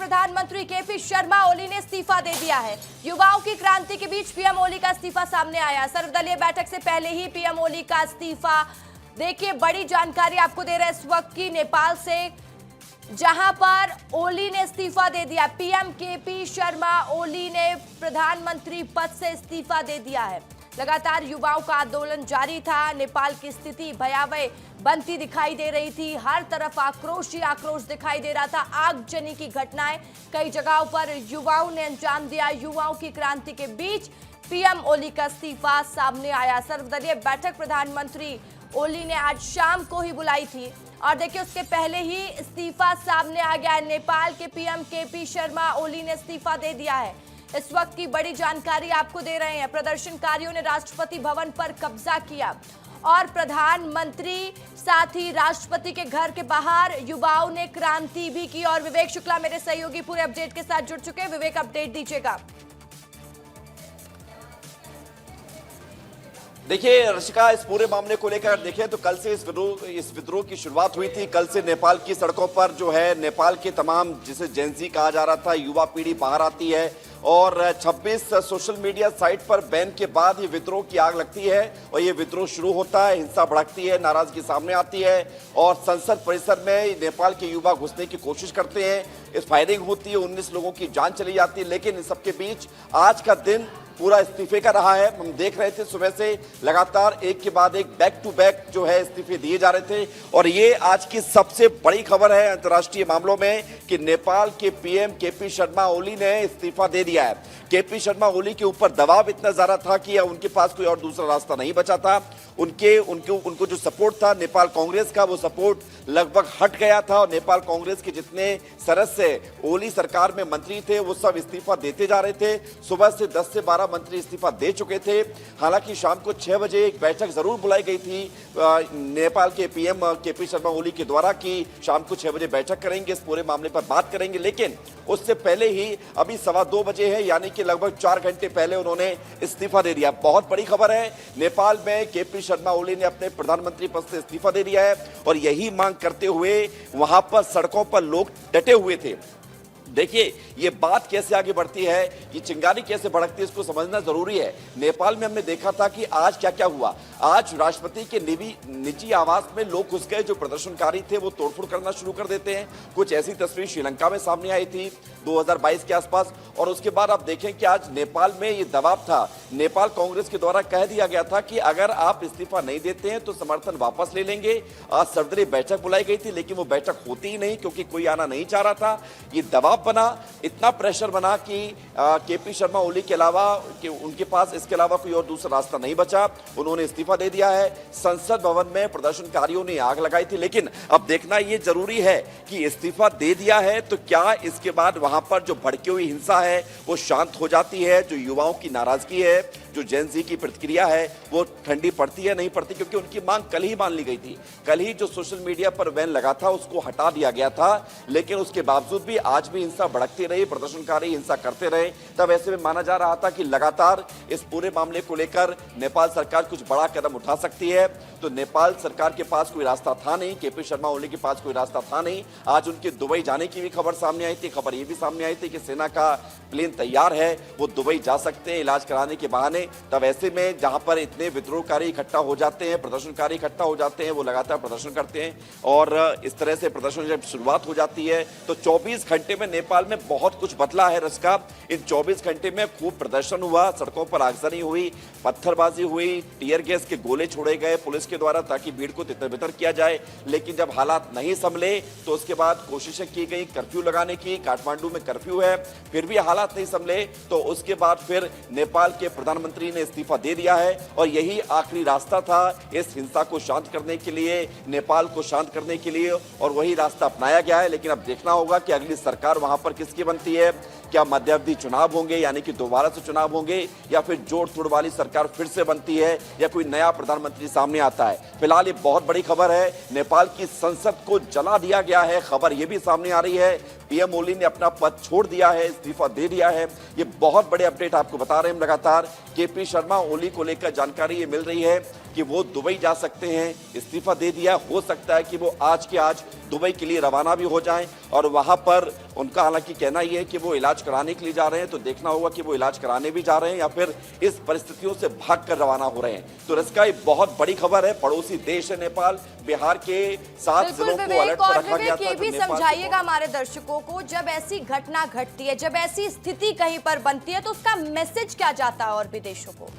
प्रधानमंत्री केपी शर्मा ओली ने इस्तीफा दे दिया है। युवाओं की क्रांति के बीच पीएम ओली का इस्तीफा सामने आया। सर्वदलीय बैठक से पहले ही पीएम ओली का इस्तीफा। देखिए, बड़ी जानकारी आपको दे रहे हैं इस वक्त की नेपाल से, जहां पर ओली ने इस्तीफा दे दिया। पीएम केपी शर्मा ओली ने प्रधानमंत्री पद से इस्तीफा दे दिया है। लगातार युवाओं का आंदोलन जारी था। नेपाल की स्थिति भयावह बनती दिखाई दे रही थी। हर तरफ आक्रोश ही आक्रोश दिखाई दे रहा था। आगजनी की घटनाएं कई जगहों पर युवाओं ने अंजाम दिया। युवाओं की क्रांति के बीच पीएम ओली का इस्तीफा सामने आया। सर्वदलीय बैठक प्रधानमंत्री ओली ने आज शाम को ही बुलाई थी और देखिए, उसके पहले ही इस्तीफा सामने आ गया है। नेपाल के पीएम केपी शर्मा ओली ने इस्तीफा दे दिया है। इस वक्त की बड़ी जानकारी आपको दे रहे हैं। प्रदर्शनकारियों ने राष्ट्रपति भवन पर कब्जा किया और प्रधानमंत्री साथ ही राष्ट्रपति के घर के बाहर युवाओं ने क्रांति भी की। और विवेक शुक्ला मेरे सहयोगी पूरे अपडेट के साथ जुड़ चुके हैं। विवेक, अपडेट दीजिएगा। देखिए रशिका, इस पूरे मामले को लेकर देखें तो कल से इस विद्रोह की शुरुआत हुई थी। कल से नेपाल की सड़कों पर जो है नेपाल के तमाम, जिसे जेनजी कहा जा रहा था, युवा पीढ़ी बाहर आती है और 26 सोशल मीडिया साइट पर बैन के बाद ये विद्रोह की आग लगती है और ये विद्रोह शुरू होता है। हिंसा भड़कती है, नाराजगी सामने आती है और संसद परिसर में नेपाल के युवा घुसने की कोशिश करते हैं। इस फायरिंग होती है, 19 लोगों की जान चली जाती है। लेकिन इन सबके बीच आज का दिन पूरा इस्तीफे का रहा है। हम देख रहे थे सुबह से लगातार एक के बाद एक बैक टू बैक जो है इस्तीफे दिए जा रहे थे और ये आज की सबसे बड़ी खबर है अंतर्राष्ट्रीय मामलों में कि नेपाल के पीएम केपी शर्मा ओली ने इस्तीफा दे दिया है। केपी शर्मा ओली के ऊपर दबाव इतना ज्यादा था कि उनके पास कोई और दूसरा रास्ता नहीं बचा था। उनको जो सपोर्ट था नेपाल कांग्रेस का, वो सपोर्ट लगभग हट गया था और नेपाल कांग्रेस के जितने सदस्य ओली सरकार में मंत्री थे वो सब इस्तीफा देते जा रहे थे। सुबह से 10 से 12 मंत्री इस्तीफा दे चुके थे। हालांकि शाम को 6 बजे एक बैठक जरूर बुलाई गई थी नेपाल के पीएम केपी शर्मा ओली के द्वारा कि शाम को 6 बजे बैठक करेंगे, इस पूरे मामले पर बात करेंगे। लेकिन उससे पहले ही अभी 2:15 बजे है, यानी कि लगभग 4 घंटे पहले उन्होंने इस्तीफा दे दिया। बहुत बड़ी खबर है। नेपाल में केपी शर्मा ओली ने अपने प्रधानमंत्री पद से इस्तीफा दे दिया है और यही मांग करते हुए वहां पर सड़कों पर लोग डटे हुए थे। देखिए, ये बात कैसे आगे बढ़ती है, ये चिंगारी कैसे भड़कती है, इसको समझना जरूरी है। नेपाल में हमने देखा था कि आज क्या क्या हुआ। आज राष्ट्रपति के निजी आवास में लोग घुस गए। जो प्रदर्शनकारी थे वो तोड़फोड़ करना शुरू कर देते हैं। कुछ ऐसी तस्वीर श्रीलंका में सामने आई थी 2022 के आसपास। और उसके बाद आप देखें कि आज नेपाल में ये दबाव था। नेपाल कांग्रेस के द्वारा कह दिया गया था कि अगर आप इस्तीफा नहीं देते हैं तो समर्थन वापस ले लेंगे। आज सर्वदलीय बैठक बुलाई गई थी लेकिन वो बैठक होती ही नहीं क्योंकि कोई आना नहीं चाह रहा था। ये दबाव बना, इतना प्रेशर बना कि केपी शर्मा ओली के अलावा कि उनके पास इसके अलावा कोई और दूसरा रास्ता नहीं बचा। उन्होंने इस्तीफा दे दिया है। संसद भवन में प्रदर्शनकारियों ने आग लगाई थी। लेकिन अब देखना ये जरूरी है कि इस्तीफा दे दिया है तो क्या इसके बाद वहां पर जो भड़की हुई हिंसा है वो शांत हो जाती है, जो युवाओं की नाराजगी है, जो जेनजी की प्रतिक्रिया है वो ठंडी पड़ती है, नहीं पड़ती? क्योंकि उनकी मांग कल ही मान ली गई थी। कल ही जो सोशल मीडिया पर बैन लगा था उसको हटा दिया गया था। लेकिन उसके बावजूद भी आज भी हिंसा भड़कती रही, प्रदर्शनकारी हिंसा करते रहे। तब ऐसे में माना जा रहा था कि लगातार इस पूरे मामले को लेकर नेपाल सरकार कुछ बड़ा कदम उठा सकती है। तो नेपाल सरकार के पास कोई रास्ता था नहीं, केपी शर्मा ओली के पास कोई रास्ता था नहीं। आज उनके दुबई जाने की भी खबर सामने आई थी। खबर ये भी सामने आई थी कि सेना का प्लेन तैयार है, वो दुबई जा सकते हैं इलाज कराने के बहाने। तब ऐसे में जहां पर इतने विद्रोहकारी इकट्ठा हो जाते हैं, प्रदर्शनकारी इकट्ठा हो जाते हैं, वो लगातार प्रदर्शन करते हैं और इस तरह से प्रदर्शन जब शुरुआत हो जाती है तो 24 घंटे में नेपाल में बहुत कुछ बदला है रस्का। इन 24 घंटे में खूब प्रदर्शन हुआ, सड़कों पर आगजनी हुई, पत्थरबाजी हुई, टीयर गैस के गोले छोड़े गए पुलिस के द्वारा ताकि भीड़ को तितर-बितर किया जाए। लेकिन जब हालात नहीं संभले तो उसके बाद कोशिशें की गई कर्फ्यू लगाने की। काठमांडू में कर्फ्यू है, फिर भी हालात नहीं संभले तो उसके बाद फिर नेपाल के प्रधानमंत्री ने इस्तीफा दे दिया है और यही आखिरी रास्ता था इस हिंसा को शांत करने के लिए, नेपाल को शांत करने के लिए, और वही रास्ता अपनाया गया है। लेकिन अब देखना होगा कि अगली सरकार वहां पर किसकी बनती है। क्या मध्यावधि चुनाव होंगे, यानी कि दोबारा से चुनाव होंगे, या फिर जोड़ तोड़ वाली सरकार फिर से बनती है, या कोई नया प्रधानमंत्री सामने आता है। फिलहाल ये बहुत बड़ी खबर है, नेपाल की संसद को जला दिया गया है। खबर ये भी सामने आ रही है पीएम ओली ने अपना पद छोड़ दिया है, इस्तीफा दे दिया है। ये बहुत बड़े अपडेट आपको बता रहे हैं हम लगातार। केपी शर्मा ओली को लेकर जानकारी ये मिल रही है कि कि वो दुबई जा सकते हैं, इस्तीफा दे दिया। हो सकता है कि वो आज के आज दुबई के लिए रवाना भी हो जाएं और वहां पर उनका हालांकि कहना ये है कि वो इलाज कराने के लिए जा रहे हैं। तो देखना होगा कि वो इलाज कराने भी जा रहे हैं या फिर इस परिस्थितियों से भागकर रवाना हो रहे हैं। तो इसका एक बहुत बड़ी खबर है। पड़ोसी देश है नेपाल, बिहार के 7 जिलों को अलर्ट पर रखा गया था। ये भी समझाइएगा हमारे दर्शकों को, जब ऐसी घटना घटती है, जब ऐसी स्थिति कहीं पर बनती है, तो उसका मैसेज क्या जाता है और विदेशों को?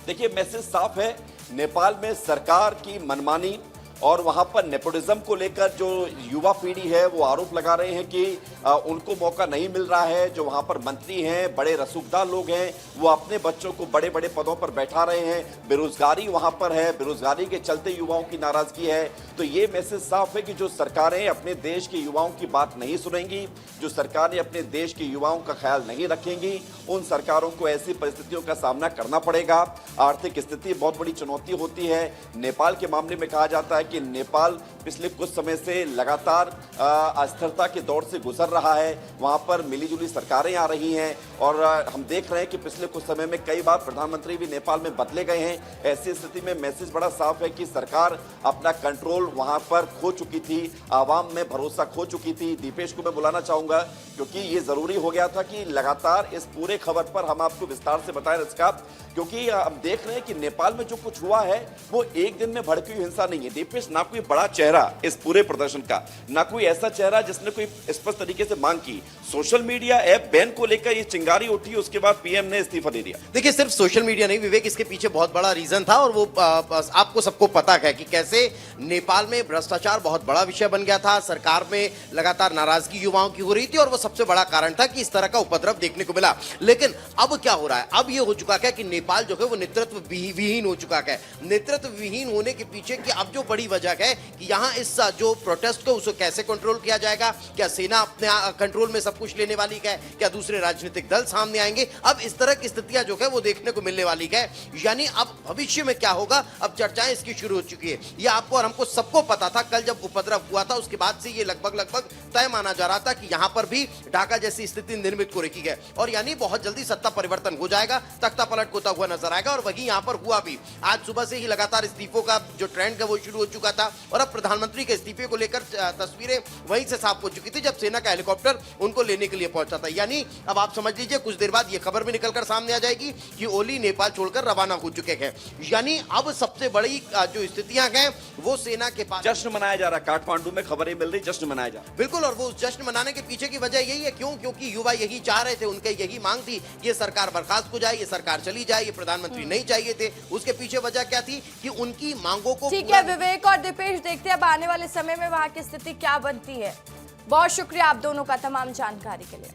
देखिए, मैसेज साफ है। नेपाल में सरकार की मनमानी और वहां पर नेपोटिज्म को लेकर जो युवा पीढ़ी है वो आरोप लगा रहे हैं कि उनको मौका नहीं मिल रहा है। जो वहां पर मंत्री हैं, बड़े रसूखदार लोग हैं, वो अपने बच्चों को बड़े बड़े पदों पर बैठा रहे हैं। बेरोजगारी वहां पर है, बेरोजगारी के चलते युवाओं की नाराजगी है। तो ये मैसेज साफ है कि जो सरकारें अपने देश के युवाओं की बात नहीं सुनेंगी, जो सरकारें अपने देश के युवाओं का ख्याल नहीं रखेंगी, उन सरकारों को ऐसी परिस्थितियों का सामना करना पड़ेगा। आर्थिक स्थिति बहुत बड़ी चुनौती होती है। नेपाल के मामले में कहा जाता है कि नेपाल पिछले कुछ समय से लगातार अस्थिरता के दौर से गुजर रहा है। वहां पर मिलीजुली सरकारें आ रही हैं और हम देख रहे हैं कि पिछले कुछ समय में कई बार प्रधानमंत्री भी नेपाल में बदले गए हैं। ऐसी स्थिति में मैसेज बड़ा साफ है कि सरकार अपना कंट्रोल वहां पर खो चुकी थी, आवाम में भरोसा खो चुकी थी। दीपेश को मैं बुलाना चाहूंगा क्योंकि ये जरूरी हो गया था कि लगातार इस पूरे खबर पर हम आपको विस्तार से बताएं इसका, क्योंकि हम देख रहे हैं कि नेपाल में जो कुछ हुआ है वो एक दिन में भड़की हुई हिंसा नहीं है। दीपेश, ना कोई बड़ा चेहरा इस पूरे प्रदर्शन का, ना कोई ऐसा चेहरा जिसने कोई स्पष्ट तरीके से मांग की। सोशल मीडिया ऐप बैन को लेकर ये चिंगारी उठी, उसके बाद पीएम ने इस्तीफा दे दिया। देखिए, सिर्फ सोशल मीडिया नहीं विवेक, इसके पीछे बहुत बड़ा रीजन था और वो आपको सबको पता है कि कैसे नेपाल में भ्रष्टाचार बहुत बड़ा विषय बन गया था। सरकार में लगातार नाराजगी युवाओं की हो रही थी और वो सबसे बड़ा कारण था कि इस तरह का उपद्रव देखने को मिला। लेकिन अब क्या हो रहा है? अब ये हो चुका है कि नेपाल जो है वो नेतृत्व विहीन हो चुका है। नेतृत्व विहीन होने के पीछे की अब जो बड़ी वजह है कि यहाँ इस जो प्रोटेस्ट को उसको कैसे कंट्रोल किया जाएगा। क्या सेना अपने कंट्रोल में सब कुछ लेने वाली है? क्या दूसरे राजनीतिक दल सामने आएंगे? अब इस तरह की स्थितियां जो है वो देखने को मिलने वाली है। यानी अब भविष्य में क्या होगा, अब चर्चाएं इसकी शुरू हो चुकी है। ये आपको और हमको सबको पता था। कल जब उपद्रव हुआ था उसके बाद से ये लगभग तय माना जा रहा था कि यहाँ पर भी ढाका जैसी स्थिति निर्मित को रखी है और यानी बहुत जल्दी सत्ता परिवर्तन हो जाएगा, तख्ता पलट होता हुआ नजर आएगा। और वही यहाँ पर हुआ भी। आज सुबह से ही लगातार इस्तीफों का जो ट्रेंड है वो शुरू हो चुका था और अब प्रधानमंत्री के इस्तीफे को लेकर तस्वीरें वहीं से साफ हो चुकी थी जब सेना का हेलीकॉप्टर उनको लेने के लिए पहुंचा था। यानी अब आप समझ लीजिए कुछ देर बाद ये खबर भी निकलकर सामने आ जाएगी कि ओली नेपाल छोड़कर रवाना हो चुके हैं। यानी अब सबसे बड़ी जो स्थितियां हैं वो सेना के पास जश्न मनाया जा रहा है। काठमांडू में खबरें मिल रही, जश्न मनाया जा रहा है। बिल्कुल, और वो जश्न मनाने के पीछे की वजह यही है क्योंकि युवा यही चाह रहे थे, उनके यही मांग थी, ये सरकार बर्खास्त हो जाए, ये सरकार चली जाए, ये प्रधानमंत्री नहीं चाहिए थे। उसके पीछे वजह क्या थी कि उनकी मांगों को। ठीक है विवेक और दीपेश, देखते हैं अब आने वाले समय में वहां की स्थिति क्या बनती है। बहुत शुक्रिया आप दोनों का तमाम जानकारी के लिए।